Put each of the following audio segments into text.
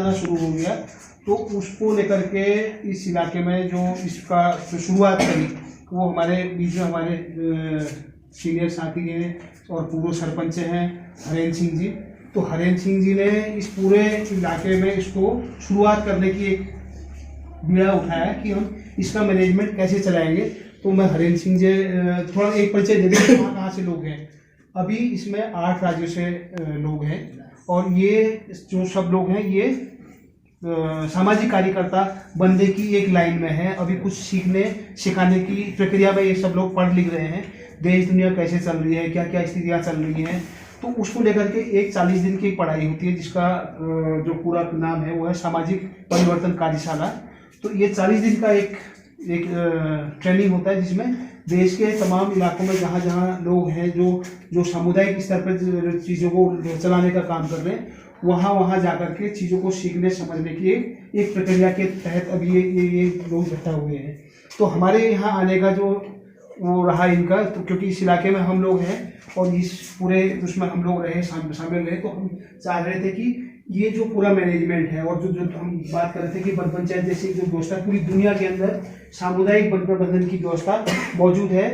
आना शुरू हो गया, तो उसको लेकर के इस इलाके में जो इसका शुरुआत करी वो हमारे बीच में हमारे सीनियर साथी हैं और पूर्व सरपंच हैं हरेंद्र सिंह जी। तो हरेंद्र सिंह जी ने इस पूरे इलाके में इसको शुरुआत करने की एक बीड़ा उठाया कि हम इसका मैनेजमेंट कैसे चलाएंगे। तो मैं हरेंद्र सिंह जी थोड़ा एक परिचय दे दें कहाँ से लोग हैं। अभी इसमें 8 राज्यों से लोग हैं और ये जो सब लोग हैं ये सामाजिक कार्यकर्ता बनने की एक लाइन में है। अभी कुछ सीखने सिखाने की प्रक्रिया में ये सब लोग पढ़ लिख रहे हैं, देश दुनिया कैसे चल रही है, क्या क्या स्थितियाँ चल रही हैं। तो उसको लेकर के एक 40 दिन की पढ़ाई होती है जिसका जो पूरा नाम है वो है सामाजिक परिवर्तन कार्यशाला। तो ये 40 दिन का एक ट्रेनिंग होता है जिसमें देश के तमाम इलाकों में जहाँ जहाँ लोग हैं जो सामुदायिक स्तर पर चीज़ों को चलाने का काम कर रहे हैं वहाँ जाकर के चीज़ों को सीखने समझने की एक प्रक्रिया के तहत अभी ये लोग इकट्ठा हुए हैं। तो हमारे यहाँ आने का जो वो रहा इनका, तो क्योंकि इस इलाके में हम लोग हैं और इस पूरे उसमें हम लोग रहे शामिल रहे, तो हम चाह रहे थे कि ये जो पूरा मैनेजमेंट है और जो हम बात कर रहे थे कि वन पंचायत जैसी जो व्यवस्था पूरी दुनिया के अंदर सामुदायिक वन प्रबंधन की व्यवस्था मौजूद है,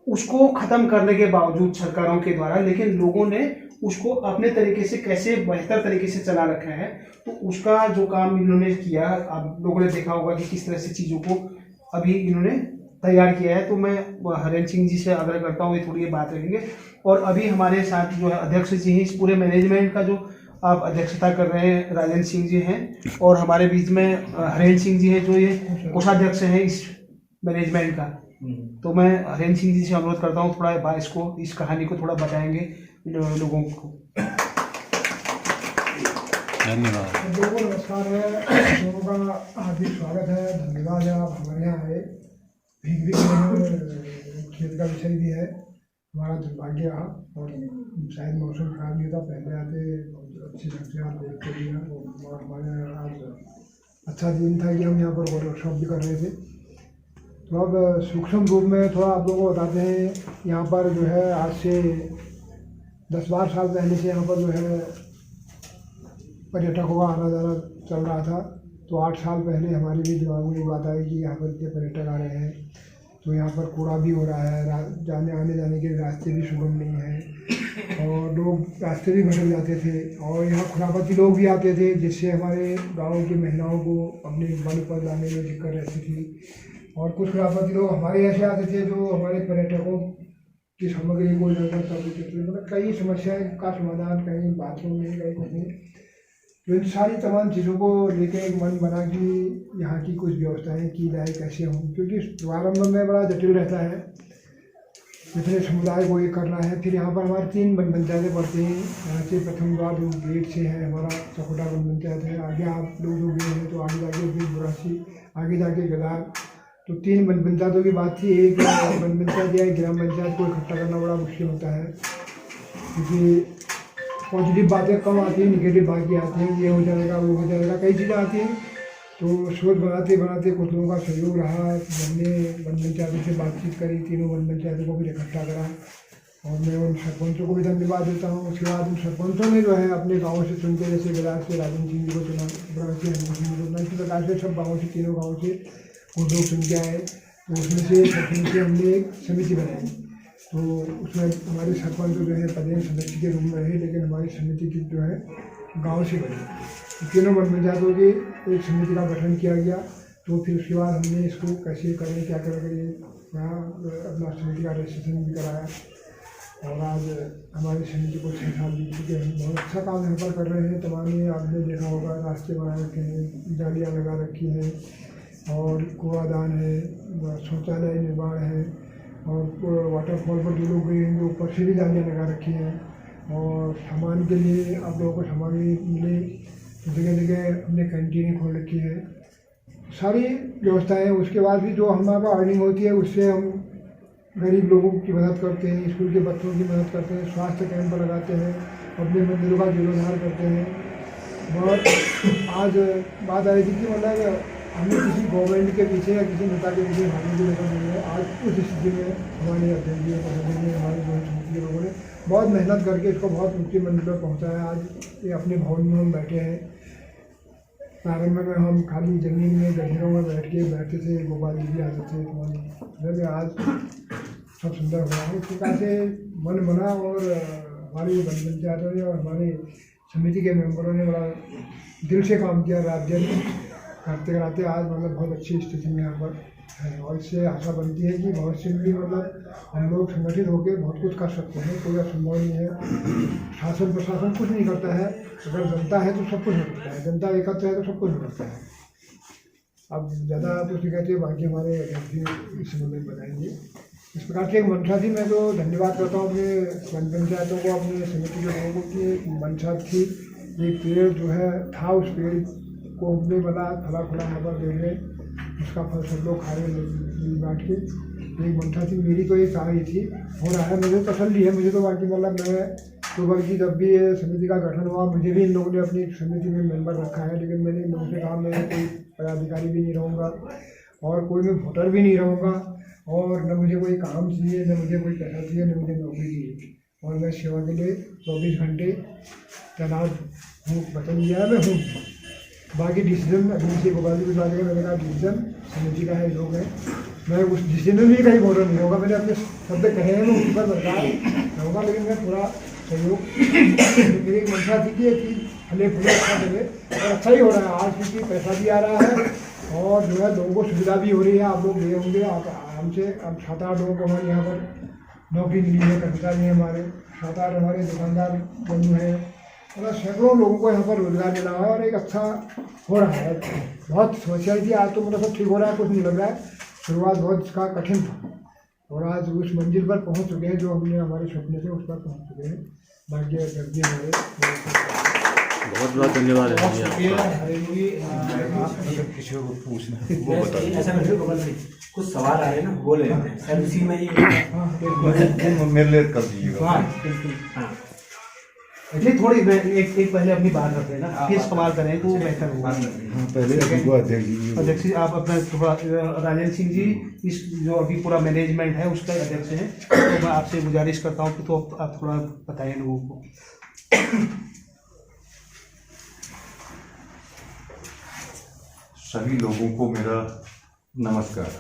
उसको खत्म करने के बावजूद सरकारों के द्वारा, लेकिन लोगों ने उसको अपने तरीके से कैसे बेहतर तरीके से चला रखा है। तो उसका जो काम इन्होंने किया, आप लोगों ने देखा होगा कि किस तरह से चीज़ों को अभी इन्होंने तैयार किया है। तो मैं हरेंद्र सिंह जी से आग्रह करता हूँ ये थोड़ी बात रखेंगे। और अभी हमारे साथ जो है अध्यक्ष जी हैं इस पूरे मैनेजमेंट का जो आप अध्यक्षता कर रहे हैं राजेंद्र सिंह जी हैं, और हमारे बीच में हरेंद्र सिंह जी हैं जो ये कोषाध्यक्ष हैं इस मैनेजमेंट का। तो मैं हरेंद्र सिंह जी से अनुरोध करता हूँ थोड़ा इस कहानी को थोड़ा बताएंगे लोगों को। धन्यवाद। लोगों को नमस्कार है, लोगों का हार्दिक स्वागत है, धन्यवाद है आप हमारे यहाँ आए। भीग खेत का विषय भी है, हमारा दुर्भाग्य रहा और शायद मौसम खराब नहीं था, पहले आते अच्छी ढंग से आप देखते भी हैं और हमारे आज अच्छा दिन था कि हम यहाँ पर वर्कशॉप भी कर रहे थे। तो अब सूक्ष्म रूप में थोड़ा आप लोगों को बताते हैं। यहाँ पर जो है आज से 10-12 साल पहले से यहाँ पर जो है पर्यटकों का आना जाना चल रहा था। तो 8 साल पहले हमारे भी दिमाग में बात आई कि यहाँ पर इतने पर्यटक आ रहे हैं, तो यहाँ पर कूड़ा भी हो रहा है, आने जाने के रास्ते भी सुगम नहीं हैं और लोग रास्ते भी भटक जाते थे और यहाँ खुराफाती लोग भी आते थे, जिससे हमारे गाँव की महिलाओं को अपने वन पर लाने में दिक्कत रहती थी। और कुछ खुराफाती लोग हमारे ऐसे आते थे जो हमारे पर्यटकों की सामग्री को लेकर मतलब कई समस्याएं का समाधान, कहीं बाथरूम नहीं, कहीं कुछ नहीं। तो इन सारी तमाम चीज़ों को लेकर एक मन बना कि यहाँ की कुछ व्यवस्थाएं की जाए कैसे हों, क्योंकि प्रारंभ में बड़ा जटिल रहता है, इतने समुदाय को ये करना है। फिर यहाँ पर हमारे 3 वन पंचायतें पड़ती हैं। यहाँ से प्रथम द्वार जो गेट से है हमारा चकोटा वन पंचायत है, आगे आप लोग जो गए हैं तो आगे जाके फिर बुरासी, आगे जाके गदार। तो 3 वन पंचायतों की बात थी। एक वन पंचायत या ग्राम पंचायत को इकट्ठा करना बड़ा मुश्किल होता है, क्योंकि पॉजिटिव बातें कम आती हैं, निगेटिव बातें आती हैं, ये हो जाएगा वो हो जाएगा, कई चीज़ें आती हैं। तो सोच बनाते बनाते कुछ लोगों का सहयोग रहा, हमने वन पंचायतों से बातचीत करी, 3 वन पंचायतों को भी इकट्ठा करा और मैं उन सरपंचों को भी धन्यवाद देता हूँ। उसके बाद उन सरपंचों ने जो है अपने गाँव से चुनते, जैसे गदार से राजेंद्र सिंह जी को चुना, बुरासी हनुमान सिंह को चुना, इसी प्रकार से सब गाँव से, तीनों गाँव से कुछ लोग चुन के आए। तो उसमें से सरपंच से हमने एक समिति बनाई। तो उसमें हमारे सरपंच जो है पदेन सदस्य के रूप में रहे, लेकिन हमारी समिति की जो है गांव से बनी। तो तीनों वन पंचायतों की एक समिति का गठन किया गया। तो फिर उसके बाद हमने इसको कैसे करें, क्या करेंगे, वहाँ अपना समिति का रजिस्ट्रेशन भी कराया और आज हमारी समिति को 6 साल बीत चुके हैं। बहुत अच्छा काम यहाँ पर कर रहे हैं। तमाम आपने देखा होगा, रास्ते बना रखे हैं, जालियाँ लगा रखी हैं और कूड़ादान है, शौचालय निर्माण है और वाटरफॉल पर जो लोग गए हैं ऊपर से भी जालियाँ लगा रखी हैं और सामान के लिए आप लोगों को सामग्री मिले, जगह जगह हमने कैंटीन खोल रखी है, सारी व्यवस्थाएं। उसके बाद भी जो हमारा अर्निंग होती है उससे हम गरीब लोगों की मदद करते हैं, स्कूल के बच्चों की मदद करते हैं, स्वास्थ्य कैंप लगाते हैं, अपने मंदिरों का जीर्णोद्धार करते हैं। बहुत आज बात आई थी कि मतलब हमें किसी गवर्नमेंट के पीछे या किसी नेता के पीछे भागने की जरूरत नहीं है। आज उस स्थिति में हमारे अध्यक्ष जी, हमारे जो समिति के लोगों ने बहुत मेहनत करके इसको बहुत ऊँचे मंजिल पर पहुँचाया। आज ये अपने भवन में हम बैठे हैं। प्रारंभ में हम खाली जमीन में गड्ढरों में बैठते थे, गोपाल जी भी आते थे तो आज सब सुंदर हुआ है। इस प्रकार से मन बना और हमारी वन पंचायतों ने और हमारे समिति के मेंबरों ने बड़ा दिल से काम किया, रात दिन करते कराते आज मतलब बहुत अच्छी स्थिति में यहाँ पर है। और इससे आशा बनती है कि भविष्य में भी मतलब हम लोग संगठित होकर बहुत कुछ कर सकते हैं, कोई असंभव नहीं है। शासन प्रशासन कुछ नहीं करता है, अगर जनता है तो सब कुछ हो सकता है, जनता एकत्र है तो सब कुछ हो सकता है। अब ज़्यादा कुछ नहीं कहते, बाकी हमारे अध्यक्ष इस संबंध में बताएंगे। इस प्रकार से एक मंशा थी, मैं तो धन्यवाद करता हूँ अपने वन पंचायतों को, अपने समिति के लोगों को कि एक मंशा थी, एक पेड़ जो है था, उस पेड़ को हमने बना फला फला यहाँ पर दे रहे, उसका फल सब लोग खा रहे बांट के। एक मंशा थी मेरी, तो एक आ रही थी, हो रहा है, मुझे तसल्ली है। मुझे तो बाकी मतलब मैं तो बल्कि जब भी ये समिति का गठन हुआ मुझे भी इन लोगों ने अपनी समिति में मेंबर रखा है, लेकिन मैंने इन लोगों से कहा मैं कोई पदाधिकारी भी नहीं रहूँगा और कोई मैं वोटर भी नहीं रहूँगा और न मुझे कोई काम चाहिए, न मुझे कोई पैसा चाहिए, न मुझे नौकरी चाहिए, और मैं सेवा के लिए 24 घंटे तैनात हूँ। वचन दिया है मैं हूँ। बाकी डिसीजन अभी से गोपाल जी कुछ आगे मैंने कहा डिसीजन समिति का है, लोग हैं, मैं उस डिसीजन में भी कहीं वोटर नहीं होगा। मैंने अपने शब्द कहे हैं, मैं उस पर बरकरार रहूँगा, लेकिन मैं पूरा सहयोग मेरी एक मंशा थी कि फले फूले अच्छा चले और अच्छा ही हो रहा है आज, क्योंकि पैसा भी आ रहा है और जो है लोगों को सुविधा भी हो रही है। आप लोग गए होंगे, आप हमसे अब 7-8 लोगों को हमारे यहाँ पर नौकरी मिली है, कर्मचारी हैं हमारे 7-8 हमारे दुकानदार बंधु हैं, मतलब सैकड़ों लोगों को यहाँ पर रोजगार मिला है और एक अच्छा हो रहा है। बहुत समस्या थी, आज तो मतलब सब ठीक हो रहा है, कुछ नहीं लग रहा है। शुरुआत बहुत इसका कठिन था और आज उस मंजिल पर पहुँच चुके हैं जो हमने हमारे सपने से उस पर पहुँच चुके हैं। बाकी गर्दी हमारे बहुत बहुत धन्यवाद है। किसी को पूछना वो बता ऐसा कुछ सवाल आ रहे हैं ना, बोले सर उसी में मेरे लिए कर दीजिएगा। नहीं थोड़ी एक पहले अपनी बात रख लेना, फिर सवाल करें तो बेहतर होगा। पहले अध्यक्ष जी आप अपना थोड़ा, राजेंद्र सिंह जी इस जो अभी पूरा मैनेजमेंट है उसका अध्यक्ष हैं, तो मैं आपसे गुजारिश करता हूँ कि तो आप थोड़ा बताएं लोगों को। सभी लोगों को मेरा नमस्कार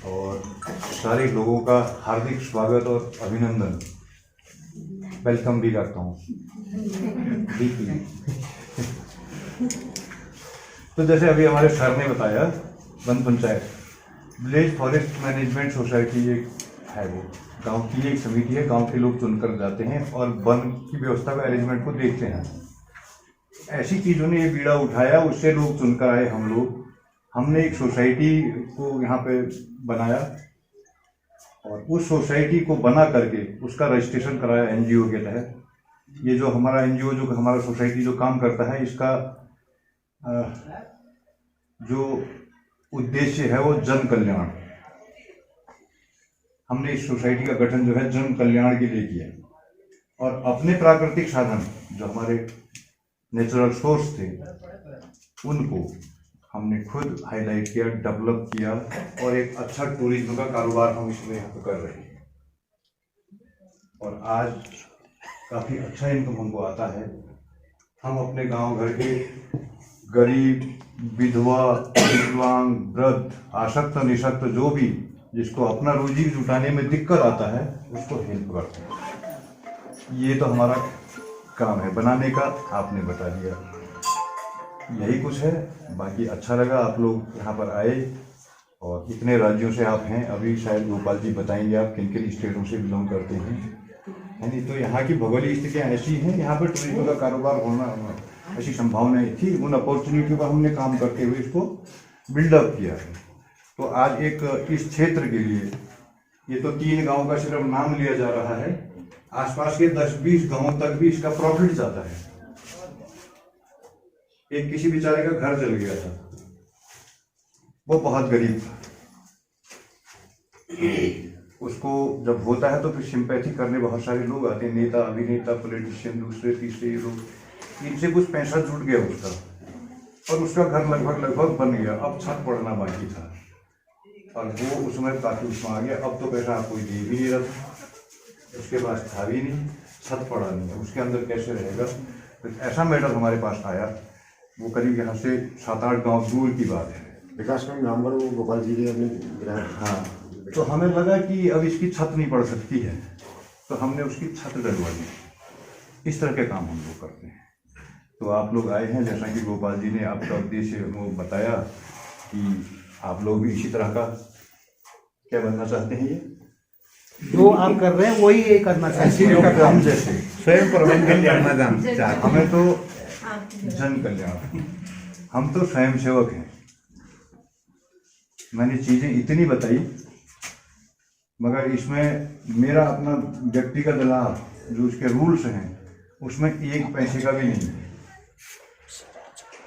और सारे लोगों का हार्दिक स्वागत और अभिनंदन, वेलकम भी करता हूँ डीपली। तो जैसे अभी हमारे सर ने बताया, one panchayat village forest management society एक है, वो गांव की एक समिति है, गांव के लोग चुनकर जाते हैं और वन की व्यवस्था का अरेंजमेंट को देखते हैं। ऐसी चीज़ों ने ये बीड़ा उठाया, उससे लोग चुनकर आए। हमने एक सोसाइटी को यहाँ पे बनाया और उस सोसाइटी को बना करके उसका रजिस्ट्रेशन कराया एनजीओ के तहत। ये जो हमारा एनजीओ, जो हमारा सोसाइटी जो काम करता है, इसका जो उद्देश्य है वो जन कल्याण। हमने इस सोसाइटी का गठन जो है जन कल्याण के लिए किया और अपने प्राकृतिक साधन जो हमारे नेचुरल सोर्स थे उनको हमने खुद हाईलाइट किया, डेवलप किया और एक अच्छा टूरिज्म का कारोबार हम इसमें यहाँ पर कर रहे हैं और आज काफ़ी अच्छा इनकम हमको आता है। हम अपने गांव घर के गरीब, विधवा, विकलांग, वृद्ध, आसक्त, निशक्त जो भी जिसको अपना रोजी जुटाने में दिक्कत आता है उसको हेल्प करते हैं। ये तो हमारा काम है बनाने का, आपने बता दिया, यही कुछ है। बाकी अच्छा लगा आप लोग यहाँ पर आए और इतने राज्यों से आप हैं। अभी शायद गोपाल जी बताएंगे आप किन किन स्टेटों से बिलोंग करते हैं, है नहीं। तो यहाँ की भौगोलिक स्थितियाँ ऐसी हैं, यहाँ पर टूरिज्म का कारोबार होना ऐसी संभावनाएं थी। उन अपॉर्चुनिटी पर हमने काम करते हुए इसको बिल्डअप किया है। तो आज एक इस क्षेत्र के लिए, ये तो 3 गाँव का सिर्फ नाम लिया जा रहा है, आसपास के 10-20 गाँवों तक भी इसका प्रॉफिट जाता है। एक किसी बेचारे का घर जल गया था, वो बहुत गरीब था, उसको जब होता है तो फिर सिंपैथी करने बहुत सारे लोग आते हैं, नेता, अभिनेता, पॉलिटिशियन, दूसरे तीसरे लोग, इनसे कुछ पैसा जुट गया उसका और उसका घर लगभग बन गया। अब छत पड़ना बाकी था और वो उसमें काफी उसमें आ गया। अब तो पैसा कोई दे भी नहीं रहा, उसके पास था भी नहीं, छत पड़ा नहीं है, उसके अंदर कैसे रहेगा। तो ऐसा मैटर हमारे पास आया। वो करीब यहाँ से 7-8 गांव दूर की बात है। विकासखंड नामगढ़ वो गोपाल जी के अपने ग्राम। हाँ, तो हमें लगा कि अब इसकी छत नहीं पड़ सकती है, तो हमने उसकी छत डलवा दी। इस तरह के काम हम लोग करते हैं। तो आप लोग आए हैं, जैसा कि गोपाल जी ने आपका उद्देश्य वो बताया कि आप लोग भी इसी तरह का क्या बनना चाहते हैं। ये जो आप कर रहे हैं वही ये करना चाहिए। हम जैसे स्वयं प्रबंधन करना चाहते हैं, हमें तो जन कल्याण, हम तो स्वयं सेवक हैं। मैंने चीजें इतनी बताई, मगर इसमें मेरा अपना व्यक्तिगत लाभ जो उसके रूल्स हैं उसमें 1 पैसे का भी नहीं है।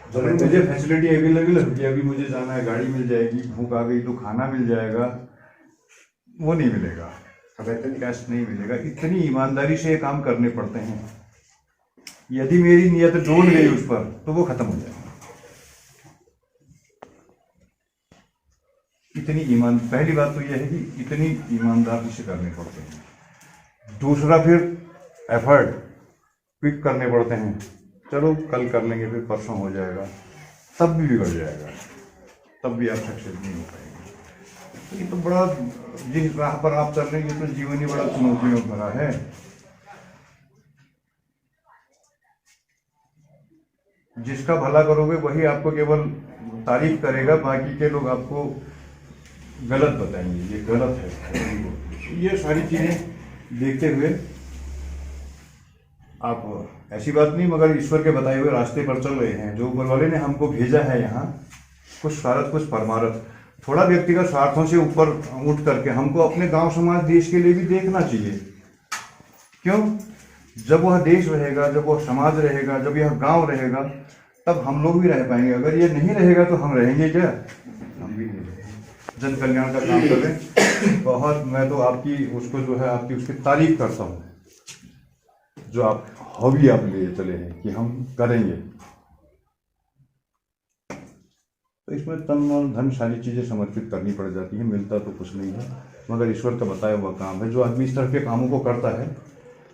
जब मुझे फैसिलिटी अवेलेबल है कि अभी मुझे जाना है, गाड़ी मिल जाएगी, भूख आ गई तो खाना मिल जाएगा, वो नहीं मिलेगा, वेतन कैश नहीं मिलेगा। इतनी ईमानदारी से ये काम करने पड़ते हैं। यदि मेरी नियत डोल गई उस पर तो वो खत्म हो जाएगा। इतनी ईमान, पहली बात तो यह है कि इतनी ईमानदारी से करने पड़ते हैं। दूसरा, फिर एफर्ट क्विक करने पड़ते हैं। चलो कल कर लेंगे, फिर परसों हो जाएगा, तब भी बिगड़ जाएगा, तब भी आप सक्सेस नहीं हो पाएंगे। तो ये तो बड़ा, जिस राह पर आप चल रहे हैं, ये तो जीवन ही बड़ा चुनौतियों भरा है। जिसका भला करोगे वही आपको केवल तारीफ करेगा, बाकी के लोग आपको गलत बताएंगे, ये गलत है। ये सारी चीजें देखते हुए आप, ऐसी बात नहीं, मगर ईश्वर के बताए हुए रास्ते पर चल रहे हैं। जो ऊपर वाले ने हमको भेजा है यहाँ, कुछ स्वार्थ कुछ परमार्थ, थोड़ा व्यक्तिगत स्वार्थों से ऊपर उठ करके हमको अपने गांव समाज देश के लिए भी देखना चाहिए। क्यों? जब वह देश रहेगा, जब वह समाज रहेगा, जब यह गांव रहेगा, तब हम लोग भी रह पाएंगे। अगर ये नहीं रहेगा तो हम रहेंगे क्या? हम भी नहीं रहेंगे। जन कल्याण का काम कर रहे हैं बहुत। मैं तो आपकी उसको जो है आपकी उसकी तारीफ करता हूँ, जो आप हॉबी आप ले चले हैं कि हम करेंगे। तो इसमें तन मन धन सारी चीजें समर्पित करनी पड़ जाती है। मिलता तो कुछ नहीं है, मगर ईश्वर का बताया हुआ काम है। जो आदमी इस तरह के कामों को करता है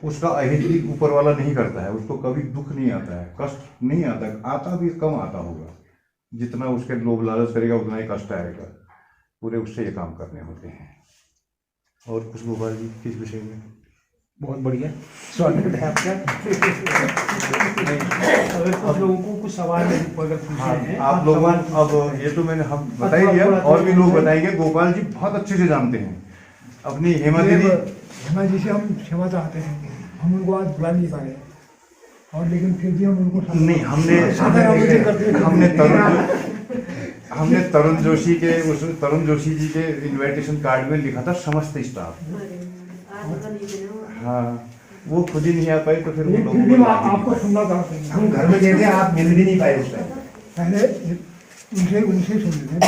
उसका अहित ऊपर वाला नहीं करता है, उसको कभी दुख नहीं आता है, कष्ट नहीं आता है। आता भी कम आता होगा, जितना उसके लोभ लालच करेगा उतना ही कष्ट आएगा। पूरे उससे ये काम करने होते हैं। और कुछ गोपाल जी किस विषय में? बहुत बढ़िया, स्वागत है आपका। अगर आप लोगों को कुछ सवाल अगर पूछने हैं, आप लोग, अब ये तो मैंने हम बता ही दिया, और भी लोग बताएंगे। गोपाल जी बहुत अच्छे से जानते हैं अपनी हेमा जी से हम क्षमा चाहते हैं, हम उनको आज बुला नहीं पाए, और लेकिन फिर भी हम उनको नहीं, हमने तरुण जोशी के, उस तरुण जोशी जी के इनविटेशन कार्ड में लिखा था समस्त स्टाफ। हाँ, वो खुद ही नहीं आ पाए तो फिर वो लोग आपको सुनना चाहते हैं। हम घर में गए थे, आप मिल भी नहीं पाए उस टाइम। पहले उनसे सुन लेते हैं,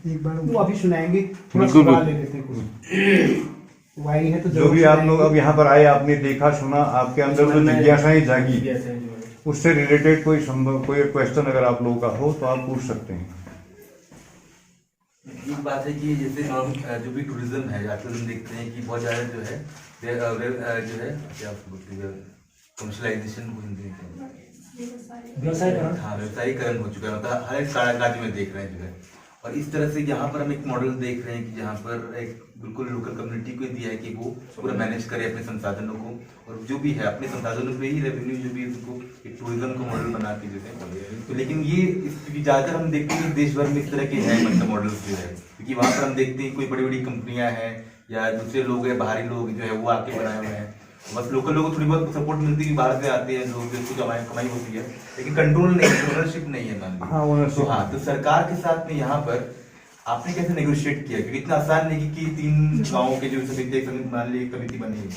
एक बार वो अभी सुनाएंगे। थोड़ा सवाल ले लेते हैं कुछ वाई है तो जो भी आप लोग अब यहाँ पर आए, आपने देखा सुना, आपके अंदर जो जिज्ञासाएं जागी, उससे रिलेटेड कोई क्वेश्चन अगर आप लोगों का हो तो आप पूछ सकते हैं। एक बात है कि जैसे जो भी टूरिज्म है, आजकल हम देखते हैं कि बहुत ज़्यादा जो है क्या बोलते हैं, कमर्शलाइजेशन को हिंदी में व्यवसायीकरण। हाँ, व्यवसायीकरण हो चुका है, मतलब हर एक राज्य में देख रहे हैं जो है। और इस तरह से यहाँ पर हम एक मॉडल देख रहे हैं कि जहाँ पर एक बिल्कुल लोकल कम्युनिटी को दिया है कि वो पूरा मैनेज करे अपने संसाधनों को, और जो भी है अपने संसाधनों पे ही रेवेन्यू जो भी है उसको एक टूरिज्म को मॉडल बना के देते हैं। तो लेकिन ये ज़्यादातर हम देखते हैं कि देश भर में इस तरह के हैं मतलब मॉडल्स जो है, क्योंकि वहाँ पर हम देखते हैं कोई बड़ी बड़ी कंपनियाँ हैं या दूसरे लोग हैं, बाहरी लोग जो है वो आके बनाए हुए हैं। बस लोकल लोगों को थोड़ी बहुत सपोर्ट मिलती है, बाहर से आते हैं लोग, जिसको कमाई होती है, लेकिन कंट्रोल नहीं है, ओनरशिप नहीं है मान लीजिए। हाँ, तो सरकार के साथ में यहाँ पर आपने कैसे नेगोशिएट किया? क्योंकि इतना आसान नहीं कि 3 गाँव के जो समिति मान लीजिए कमेटी बनी है,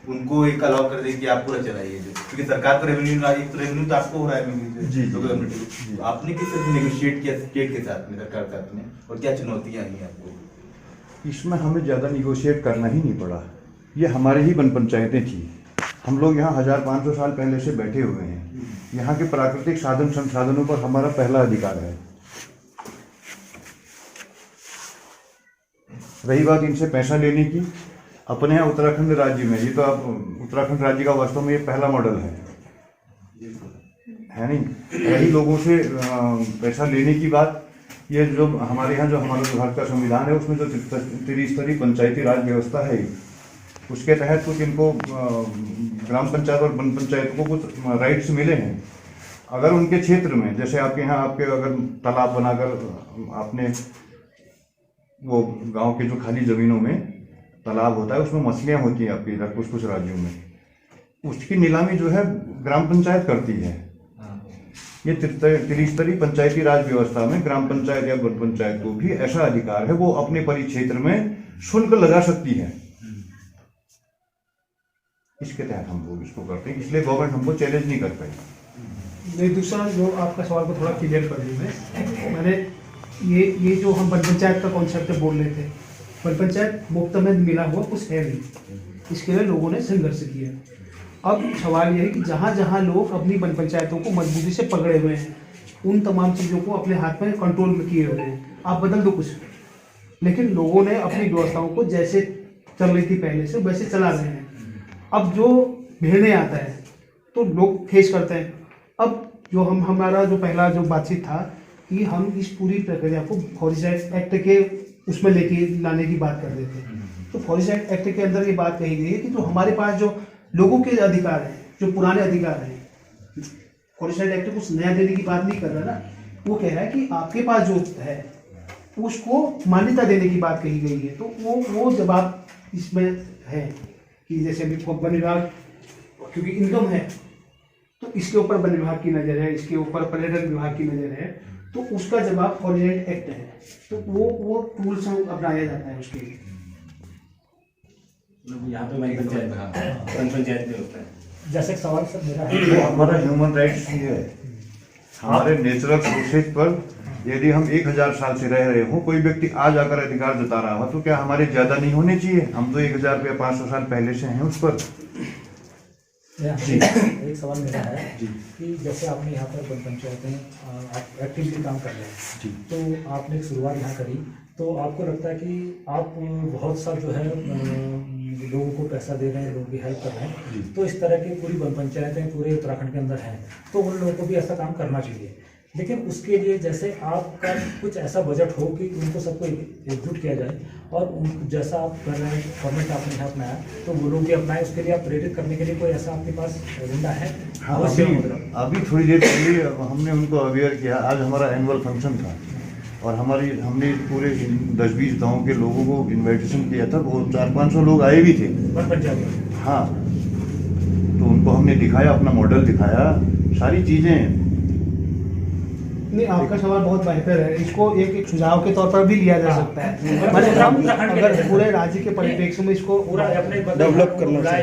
उनको एक अलाउ कर दे कि आप पूरा चलाइए, क्योंकि सरकार को रेवेन्यू तो आपको हो रहा है लोकल कम्युनिटी। आपने किस तरह नेगोशिएट किया स्टेट के साथ में, सरकार के साथ में, और क्या चुनौतियाँ आई आपको? इसमें हमें ज़्यादा निगोशिएट करना ही नहीं पड़ा। ये हमारे ही वन पंचायतें थी। हम लोग यहाँ 1500 साल पहले से बैठे हुए हैं। यहाँ के प्राकृतिक साधन संसाधनों पर हमारा पहला अधिकार है। रही बात इनसे पैसा लेने की, अपने यहाँ उत्तराखंड राज्य में, ये तो आप उत्तराखंड राज्य का वास्तव में ये पहला मॉडल है। है नहीं। रही लोगों से पैसा लेने की बात, ये जो हमारे यहाँ जो हमारे विभाग का संविधान है उसमें जो त्रिस्तरीय पंचायती राज व्यवस्था है, उसके तहत कुछ इनको ग्राम पंचायत और वन पंचायत को कुछ राइट्स मिले हैं। अगर उनके क्षेत्र में, जैसे आपके यहाँ आपके अगर तालाब बनाकर आपने वो गांव के जो खाली ज़मीनों में तालाब होता है उसमें मछलियाँ होती हैं आपके इधर कुछ राज्यों में, उसकी नीलामी जो है ग्राम पंचायत करती है। ये त्रिस्तरीय पंचायती राज व्यवस्था में ग्राम पंचायत या वन पंचायत को भी ऐसा अधिकार है, वो अपने परिक्षेत्र में शुल्क लगा सकती है। इसके तहत हम लोग इसको करते हैं, इसलिए गवर्नमेंट हमको चैलेंज नहीं कर पाई। नहीं, दूसरा जो आपका सवाल को थोड़ा क्लियर कर दूँ मैंने ये जो हम वन पंचायत का कॉन्सेप्ट बोल रहे थे, वन पंचायत मुफ्त में मिला हुआ कुछ है नहीं, इसके लिए लोगों ने संघर्ष किया। अब सवाल ये है कि जहाँ जहाँ लोग अपनी वन पंचायतों को मजबूती से पकड़े हुए हैं, उन तमाम चीज़ों को अपने हाथ में कंट्रोल में किए हुए हैं, आप बदल दो कुछ, लेकिन लोगों ने अपनी व्यवस्थाओं को जैसे चल रही थी पहले से वैसे चला रहे हैं। अब जो भिड़ने आता है तो लोग फेस करते हैं। अब जो हमारा जो पहला जो बातचीत था कि हम इस पूरी प्रक्रिया को फॉरेस्ट एक्ट के उसमें लेके लाने की बात कर रहे थे, तो फॉरेस्ट एक्ट के अंदर ये बात कही गई है कि जो हमारे पास जो लोगों के अधिकार हैं, जो पुराने अधिकार हैं, फॉरेस्ट एक्ट कुछ नया देने की बात नहीं कर रहा ना, वो कह रहा है कि आपके पास जो है उसको मान्यता देने की बात कही गई है। तो वो जवाब इसमें है कि जैसे अभी वन विभाग क्योंकि इनकम है तो इसके ऊपर वन विभाग की नज़र है, इसके ऊपर पर्यटन विभाग की नज़र है, तो उसका जवाब फॉरेस्ट एक्ट है। तो वो टूल्स अपनाया जाता है उसके लिए। यहाँ पे वन पंचायत में होता है। जैसे एक सवाल सर मेरा है, वो हमारा ह्यूमन राइट्स ही है। हमारे नेचुरल सोर्सेज पर यदि हम 1000 साल से रह रहे हो, कोई व्यक्ति आज आकर अधिकार जता रहा हो, तो क्या हमारे ज्यादा नहीं होने चाहिए? हम तो 1000 या 500 साल पहले से हैं उस पर। जी एक सवाल मेरा है कि जैसे आपने यहाँ पर वन पंचायत में आप एक्टिवली काम कर रहे हैं, तो आपने एक शुरुआत यहाँ करी, तो आपको लगता है कि आप बहुत सा जो है लोगों को पैसा दे रहे हैं, लोगों की हेल्प कर रहे हैं, तो इस तरह की पूरी वन पंचायतें पूरे उत्तराखंड के अंदर हैं, तो उन लोगों को भी ऐसा काम करना चाहिए। लेकिन उसके लिए जैसे आपका कुछ ऐसा बजट हो कि उनको सबको एकजुट किया जाए, और जैसा आप कर रहे हैं गवर्नमेंट आपने यहाँ अपनाया, तो वो लोग भी अपनाए, उसके लिए आप प्रेरित करने के लिए कोई ऐसा आपके पास एजेंडा है? हाँ, अभी थोड़ी देर पहले हमने उनको अवेयर किया। आज हमारा एनुअल फंक्शन था और हमने पूरे 10-20 गाँव के लोगों को इन्विटेशन किया था, वो 400-500 लोग आए भी थे वन पंचायत। हाँ, तो उनको हमने दिखाया, अपना मॉडल दिखाया, सारी चीज़ें। नहीं, आपका सवाल बहुत बेहतर है, इसको एक सुझाव के तौर पर भी लिया जा सकता है। मतलब हम अगर पूरे राज्य के परिप्रेक्ष्य में इसको पूरा अपने डेवलप करना जाए,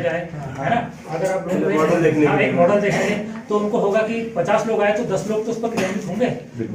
है ना? अगर आप लोग एक मॉडल देखेंगे तो उनको होगा कि 50 लोग आए तो 10 लोग तो उस पर क्रियान्वित होंगे,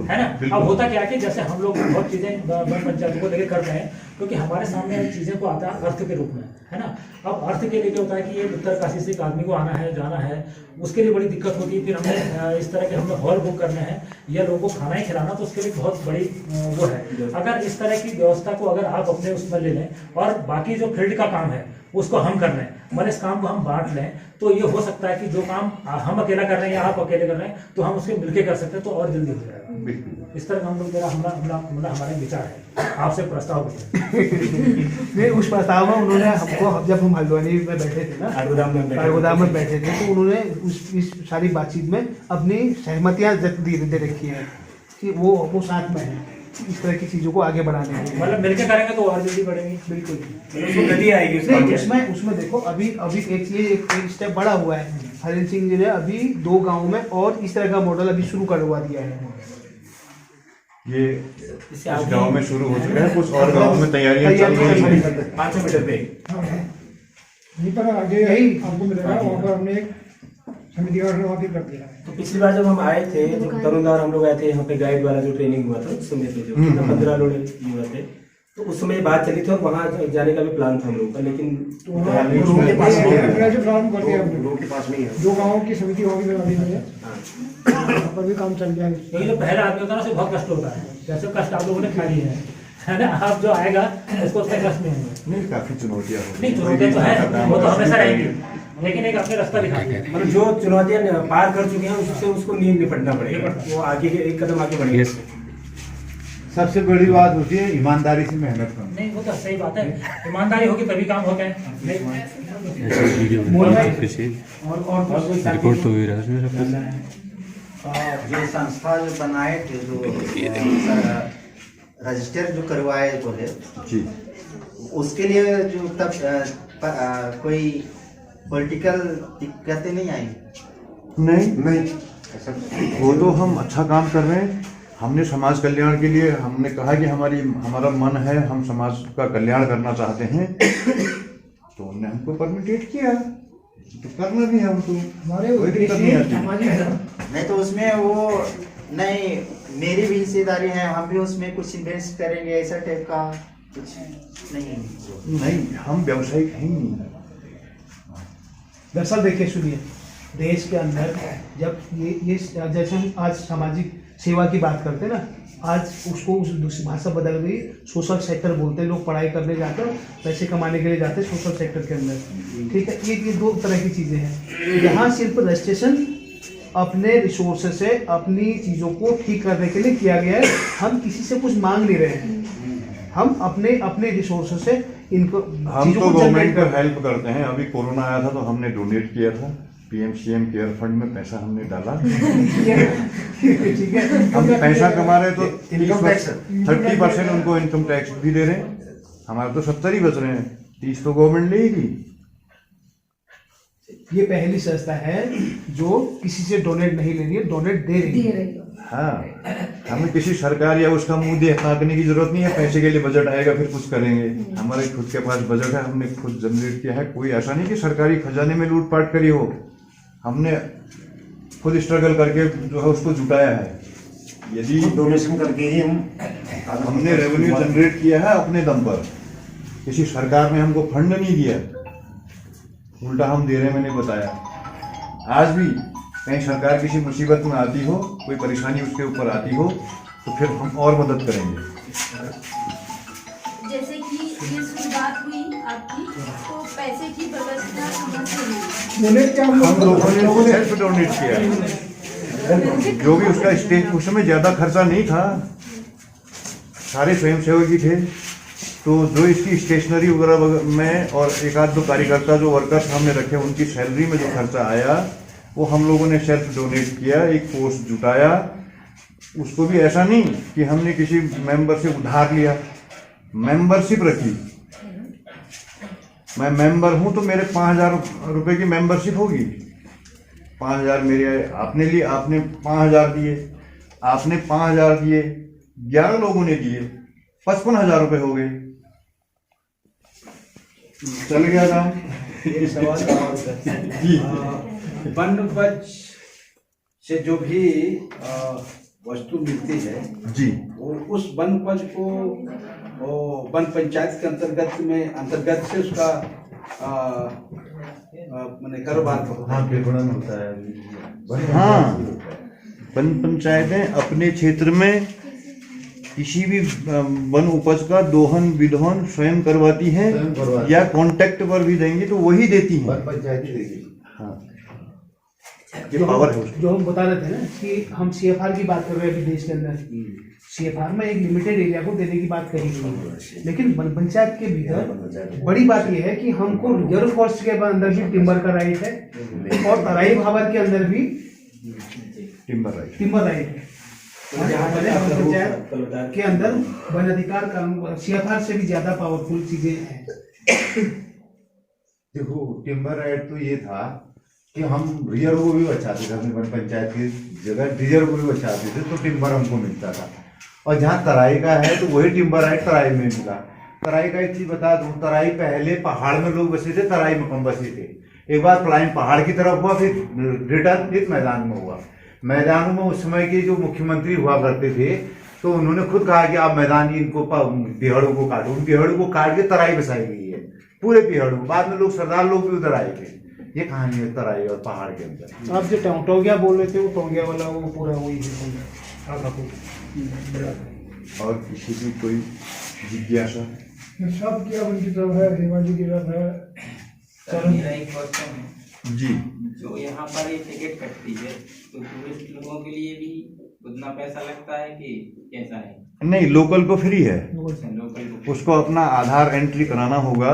है ना? अब होता क्या है कि जैसे हम लोग बहुत चीजें वन पंचायतों को लेकर कर रहे हैं, क्योंकि हमारे सामने चीजें को आता है अर्थ के रूप में, है ना? अब अर्थ के लिए क्या होता है कि ये उत्तरकाशी से एक आदमी को आना है, जाना है, उसके लिए बड़ी दिक्कत होती है। फिर हमें इस तरह के हमें हॉल बुक करने हैं या लोगों को खाना ही खिलाना, तो उसके लिए बहुत बड़ी वो है। अगर इस तरह की व्यवस्था को अगर आप अपने उसमें ले लें और बाकी जो फील्ड का काम है उसको हम कर लें, मतलब इस काम को हम बांट लें, तो ये हो सकता है कि जो काम हम अकेला कर रहे हैं या आप अकेले कर रहे हैं तो हम उसके मिलके कर सकते हैं, तो और जल्दी हो जाएगा। इस तरह का हम लोग मेरा हमारे विचार है, आपसे प्रस्ताव नहीं, उस प्रस्ताव में उन्होंने हमको, जब हम हल्द्वानी में बैठे थे ना, काठगोदाम में बैठे थे, तो उन्होंने इस सारी बातचीत में अपनी सहमतियाँ दे रखी है कि वो साथ में है इस तरह की चीजों को आगे बढ़ाने के लिए। मतलब मिलकर करेंगे तो और जल्दी बढ़ेंगी। बिल्कुल गति आएगी उसमें देखो अभी एक स्टेप बढ़ा हुआ है। हरिंद्र सिंह जी ने अभी 2 गाँव में और इस तरह का मॉडल अभी शुरू करवा दिया है। ये इस गांव में शुरू हो चुका है, कुछ और गांव में तैयारियां चल रही हैं। 500 मीटर पे यहीं पर आगे आपको मिलेगा, वहाँ पर हमने एक समिति का वहाँ भी कर दिया है। तो पिछली बार जब हम आए थे, जब तरुणदार हम लोग आए थे यहाँ पे गाइड वाला जो ट्रेनिंग हुआ था उस समय पे जो 15 लोग हुए थे, तो उस समय बात चली थी और वहाँ जाने का भी प्लान था हम लोग का, लेकिन रोड के पास नहीं है, जो गाँव की समिति होगी वहाँ पर भी काम चल गया है। जो पहला आदमी होता है ना, उसे बहुत कष्ट होता है, जैसे कष्ट आप लोगों ने खा लिए है ना। आप जो आएगा उसको उतना कष्ट नहीं होगा। नहीं, काफी चुनौतियाँ नहीं, चुनौतियाँ तो है, वो तो हमेशा रहेंगी। लेकिन एक अपने रास्ता दिखा दिया। मतलब जो चुनौतियां पार कर चुके हैं उससे उसको निपटना पड़ेगा, वो आगे एक कदम आगे बढ़ेगा। सबसे बड़ी बात होती है ईमानदारी से मेहनत करना। नहीं वो तो सही बात है, ईमानदारी होगी तभी काम होता है। रिकॉर्ड तो हुई रहा है उसमें सब कुछ। जो संस्था जो बनाए थे, जो रजिस्टर जो करवाए बोले जी, उसके लिए जो तब कोई पॉलिटिकल दिक्कतें नहीं आई? नहीं, वो तो हम अच्छा काम कर रहे हैं। हमने समाज कल्याण के लिए हमने कहा कि हमारा मन है, हम समाज का कल्याण करना चाहते हैं, तो उन्होंने हमको परमिटेट किया, तो करना भी है हमको, कोई दिक्कत नहीं आती। नहीं तो उसमें वो नहीं, मेरी भी हिस्सेदारी है, हम भी उसमें कुछ इन्वेस्ट करेंगे, ऐसा टाइप का कुछ नहीं। हम व्यवसायिक हैं ही नहीं। दरअसल देखिए, सुनिए, देश के अंदर जब ये जैसे हम आज सामाजिक सेवा की बात करते हैं ना, आज उसको दूसरी भाषा बदल गई, सोशल सेक्टर बोलते हैं। लोग पढ़ाई करने जाते हैं, पैसे कमाने के लिए जाते हैं सोशल सेक्टर के अंदर, ठीक है। ये दो तरह की चीज़ें हैं। यहाँ सिर्फ रजिस्ट्रेशन अपने रिसोर्स से अपनी चीज़ों को ठीक करने के लिए किया गया है। हम किसी से कुछ मांग नहीं रहे हैं, हम अपने रिसोर्स से इनको हम तो गवर्नमेंट को हेल्प करते हैं। अभी कोरोना आया था तो हमने डोनेट किया था, पीएम केयर फंड में पैसा हमने डाला। ठीक है, हम पैसा कमा रहे तो 30% उनको इनकम टैक्स भी दे रहे हैं, हमारे तो 70 ही बच रहे हैं, 30 तो गवर्नमेंट लेगी। ये पहली संस्था है जो किसी से डोनेट नहीं ले रही है, डोनेट दे रही है। हाँ, हमें किसी सरकार या उसका मुंह देखने की जरूरत नहीं है। पैसे के लिए बजट आएगा फिर कुछ करेंगे, हमारे खुद के पास बजट है, हमने खुद जनरेट किया है। कोई ऐसा नहीं कि सरकारी खजाने में लूटपाट करी हो, हमने खुद स्ट्रगल करके जो है उसको जुटाया है। यदि डोनेशन करके ही हमने रेवेन्यू जनरेट किया है अपने दम पर, किसी सरकार ने हमको फंड नहीं दिया, उल्टा हम दे रहे हैं। मैंने बताया, आज भी कहीं सरकार किसी मुसीबत में आती हो, कोई परेशानी उसके ऊपर आती हो, तो फिर हम और मदद करेंगे। जैसे कि ये शुरुआत हुई आपकी, तो पैसे की व्यवस्था कहाँ से हुई? हम लोगों ने सेल्फ डोनेट किया, जो भी उसका स्टेज, उस समय ज्यादा खर्चा नहीं था, सारे स्वयंसेवक ही थे, तो जो इसकी स्टेशनरी वगैरह में और एक आध दो कार्यकर्ता जो वर्कर्स हमने रखे, उनकी सैलरी में जो खर्चा आया वो हम लोगों ने सेल्फ डोनेट किया, एक फोर्स जुटाया। उसको भी ऐसा नहीं कि हमने किसी मेंबर से उधार लिया, मेंबरशिप रखी। मैं मेंबर हूं तो मेरे 5,000 रुपए की मेंबरशिप होगी। 5,000 मेरे आपने लिए, आपने 5,000 दिए, आपने 5,000 दिए, 11 लोगों ने दिए, 55,000 रुपए हो गए, चल गया काम। एक सवाल और जी, वन उपज से जो भी वस्तु मिलती है जी, वो उस वन उपज को वन पंचायत के अंतर्गत से उसका मैंने कारोबार होता है। हाँ, वन पंचायतें अपने क्षेत्र में किसी भी वन उपज का दोहन विदोहन स्वयं करवाती हैं, या कॉन्ट्रैक्ट पर भी देंगी तो वही देती हैं। पंचायत ही देगी। हाँ, ये पावर है उसकी। जो हम बता रहे थे ना कि हम CFR की बात कर रहे हैं अभी देश के अंदर, CFR में एक लिमिटेड एरिया को देने की बात कही गई, लेकिन वन पंचायत के भीतर बड़ी बात यह है कि हमको रिजर्व फॉरेस्ट के अंदर भी टिम्बर का राइट है, और तराई भावर के अंदर भी टिम्बर राइट है। वन पंचायत के अंदर वन अधिकार का CFR से भी ज्यादा पावरफुल चीजें हैं। देखो, टिम्बर राइट तो ये था कि हम रिजर्व को भी बचाते थे, अपने वन पंचायत की जगह रिजर्व को भी बचाते थे, तो टिम्बर हमको मिलता था। और जहाँ तराई का है तो वही टिम्बर राइट तराई में मिला। तराई का एक चीज बता दूं, तराई पहले पहाड़ में लोग बसे थे, तराई में कम बसे थे। एक बार पलायन पहाड़ की तरफ हुआ, फिर रिटर्न फिर मैदान में हुआ। मैदान में उस समय के जो मुख्यमंत्री हुआ करते थे, तो उन्होंने खुद कहा कि आप मैदान इनको पहाड़ों को काटो। उन पहाड़ों को काट के तराई बसाई गई है, पूरे पहाड़ों को। बाद में लोग सरदार लोग भी उधर आए थे। ये कहानी है तराई और पहाड़ के अंदर। आप जो टोंगिया बोल रहे थे, वो टोंगिया वाला वो पूरा वही है। और किसी की कोई जिज्ञासा? सब किया उनकी तरफ है, हेमा जी की तरफ है। चलो जी। जो यहाँ पर ये टिकट कटती है तो टूरिस्ट लोगों के लिए भी उतना पैसा लगता है कि कैसा है? नहीं, लोकल को फ्री है। लोकल को उसको अपना आधार एंट्री कराना होगा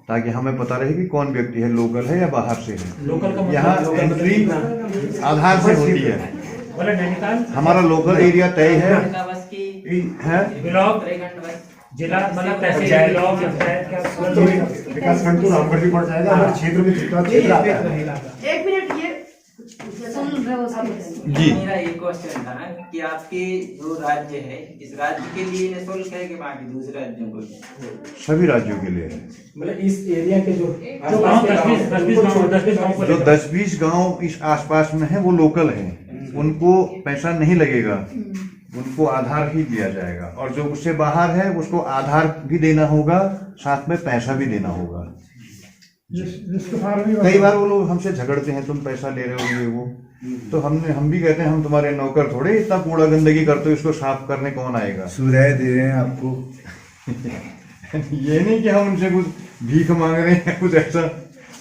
ताकि हमें पता रहे कि कौन व्यक्ति है, लोकल है या बाहर से है। लोकल का यहाँ एंट्री आधार से होती है। नैनीताल हमारा लोकल एरिया तय है बस की ब्लॉक जिला मतलब तहसील ब्लॉक विकास खंड तो रामगढ़ भी पड़ जाएगा, हमारे क्षेत्र में जितना क्षेत्र आता है। एक मिनट ये सुन रहे हो उसकी जी। मेरा एक क्वेश्चन था कि आपके जो राज्य है इस राज्य के लिए निःशुल्क है कि बाकी दूसरे राज्यों को? सभी राज्यों के लिए है। मतलब इस एरिया के जो जो 10-20 गांव इस आसपास में है वो लोकल है, उनको पैसा नहीं लगेगा, उनको आधार ही दिया जाएगा। और जो उससे बाहर है उसको आधार भी देना होगा, साथ में पैसा भी देना होगा। कई बार वो लोग हमसे झगड़ते हैं, तुम पैसा ले रहे हो ये वो, तो हम भी कहते हैं हम तुम्हारे नौकर थोड़े, इतना कूड़ा गंदगी करते हो, इसको साफ करने कौन आएगा। सुविधाएं दे रहे हैं आपको। ये नहीं कि हम उनसे कुछ भीख मांग रहे हैं, कुछ ऐसा।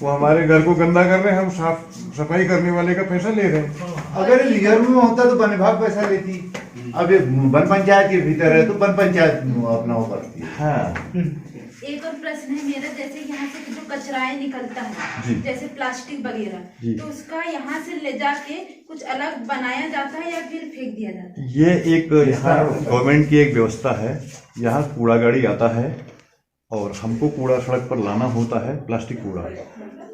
वो हमारे घर को गंदा कर रहे हैं, हम साफ सफाई करने वाले का पैसा ले रहे हैं। अगर रिजर्व में होता तो वन विभाग पैसा लेती। अब ये वन पंचायत के भीतर है तो वन पंचायत अपना वो करती है। हाँ। एक और प्रश्न है मेरा, जैसे यहाँ से जो कचराएं निकलता है जैसे प्लास्टिक वगैरह, तो उसका यहाँ से ले जाके कुछ अलग बनाया जाता है या फिर फेंक दिया जाता है? ये एक यहाँ गवर्नमेंट की एक व्यवस्था है। यहाँ कूड़ा गाड़ी आता है और हमको कूड़ा सड़क पर लाना होता है, प्लास्टिक कूड़ा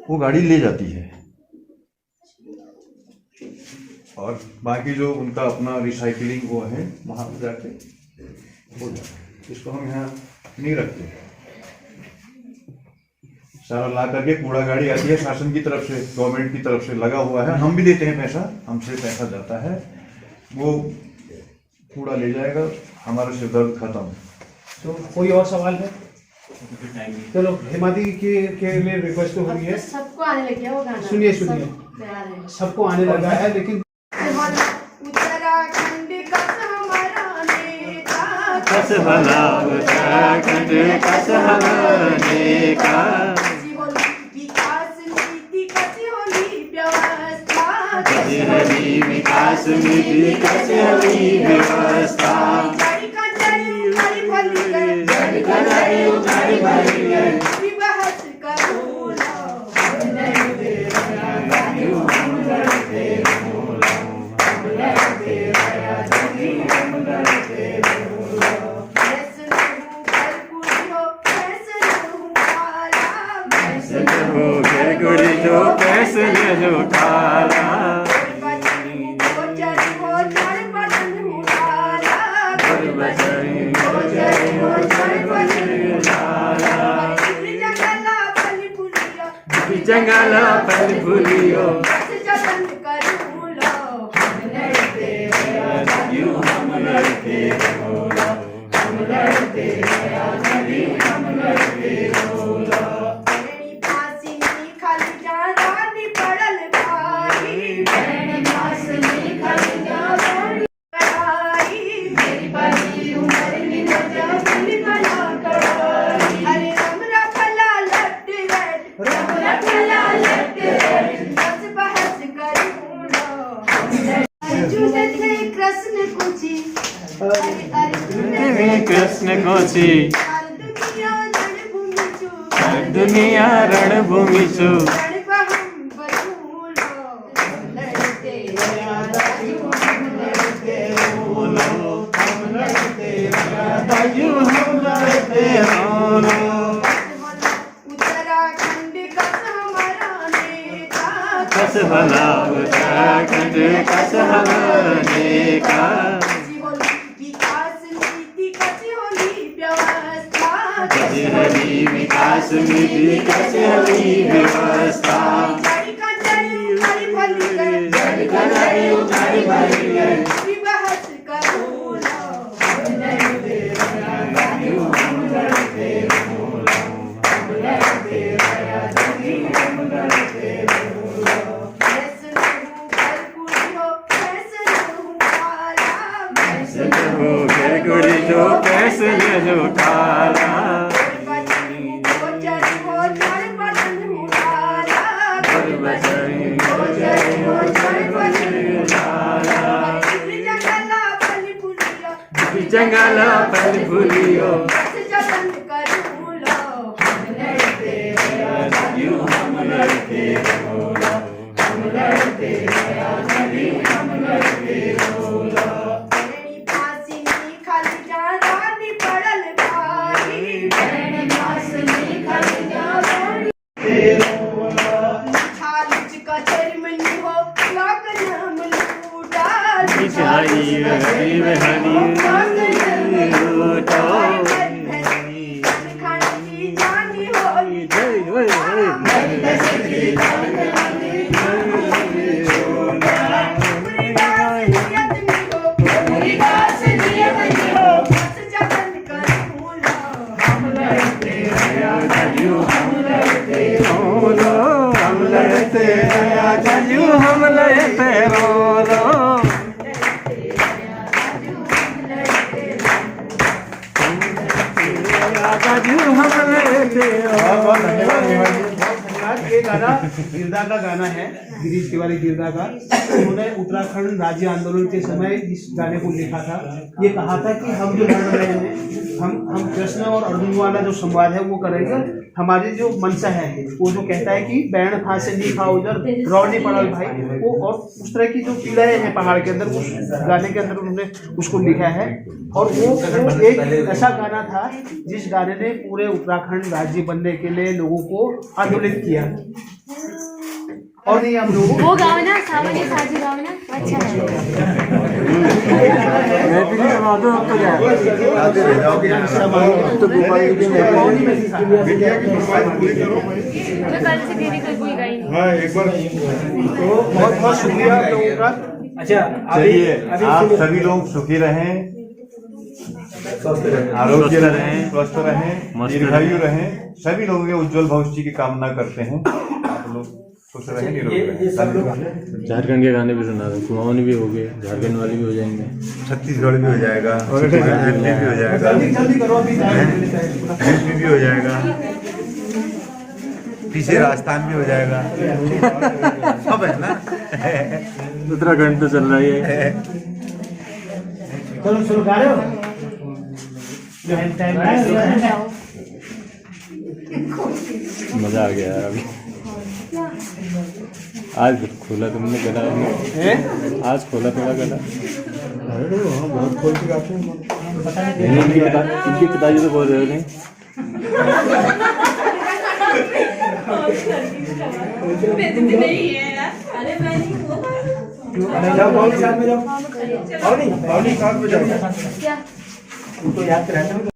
वो गाड़ी ले जाती है, और बाकी जो उनका अपना रिसाइकलिंग वो है वहाँ पर जाके हो जाता है। इसको हम यहाँ नहीं रखते, सारा ला करके कूड़ा गाड़ी आती है शासन की तरफ से, गवर्नमेंट की तरफ से लगा हुआ है, हम भी देते हैं पैसा, हमसे पैसा जाता है, वो कूड़ा ले जाएगा, हमारा सिर दर्द खत्म। तो कोई और सवाल है? चलो हेमादी के लिए रिक्वेस्ट हो रही है। सबको आने लग गया वो गाना। सुनिए सबको आने लगा है, लेकिन उत्तराखंड का हमारा नेता कस भला उत्तराखंड कस हमारे का विकास नीति कैसी होली व्यवस्था, कैसी हरी विकास नीति कैसी हरी व्यवस्था, जड़ी का जड़ी उखाड़ी भली गए, जड़ी का जड़ी उखाड़ी भली गए, बहस करूँ गुड़ी जो कैसे जो काला जंगला पल फुलियो हम लड़ते कृष्ण कोची दुनिया रणभूमि छु उत्तराखंड का हमारा नेता कस भला उत्तराखंड कस हमारे का कैसी हरी विकास नीति कैसी हरी व्यवस्था, जड़ी का जड़ी उखाड़ी भली गए, जड़ी का जड़ी उखाड़ी भली गए, बहस करूँ गुड़ी जो कैसे जो काला हो जंगल पर भूलियो जतन करूं लो हम लड़ते बोलो हम लड़ते हम लड़ते बोलो तेरी फांसी नी खाली जानी पड़ल भारी तेरी फांसी नी खाली जानी खालिच का चरमनी हो लाक नाम लूटा बिछाई गरीब हनी लूटो खानी जानी हो हम लड़ते आजू हम लड़ते बोलो आजू हम लड़ते बहुत धन्यवाद। ये गाना गिरदा का गाना है, गिरीश तिवारी गिरदा का। उन्होंने उत्तराखंड राज्य आंदोलन के समय इस गाने को लिखा था। ये कहा था कि हम जो लड़ रहे हैं, हम कृष्ण और अर्जुन वाला जो संवाद है वो करेंगे। हमारी जो मंशा है वो जो कहता है कि बैण था से नहीं खाओ उधर रौनी पड़ल भाई, वो और उस तरह की जो पीड़ाएं हैं पहाड़ के अंदर, उस गाने के अंदर उन्होंने उसको लिखा है। और वो एक ऐसा गाना था जिस गाने ने पूरे उत्तराखंड राज्य बनने के लिए लोगों को आंदोलित किया। और नहीं हम लोग वो गाओ ना, सावनी साझी गाओ ना, अच्छा मैं कल से दीदी कल कोई गाई नहीं। तो बहुत बहुत शुक्रिया आप लोगों का। अच्छा चलिए, आप सभी लोग सुखी रहें, आरोग्य रहें, स्वस्थ रहें, दीर्घायु रहें। सभी लोगों के उज्जवल भविष्य की कामना करते हैं। आप लोग खुश रहें, निरोग रहें। झारखंड के गाने भी सुना दो, कुमाऊनी भी हो गए, झारखंड वाले भी हो जाएंगे, छत्तीसगढ़ भी हो जाएगा, दिल्ली भी हो जाएगा, यूपी भी हो जाएगा, पीछे राजस्थान भी हो जाएगा, सब है ना। उत्तराखंड तो चल रहा है। चलो शुरू कर रहे हो। मजा आ गया यार। अभी आज खोला तुमने गला, आज खोला थोड़ा गला। बहुत खोल के गाते हैं। इनकी पिताजी तो बोल रहे थे नहीं है यार, अरे मैं नहीं हूँ। जाओ बाउली साथ में जाओ, बाउली साथ में जाओ। क्या उनको याद कराते हैं।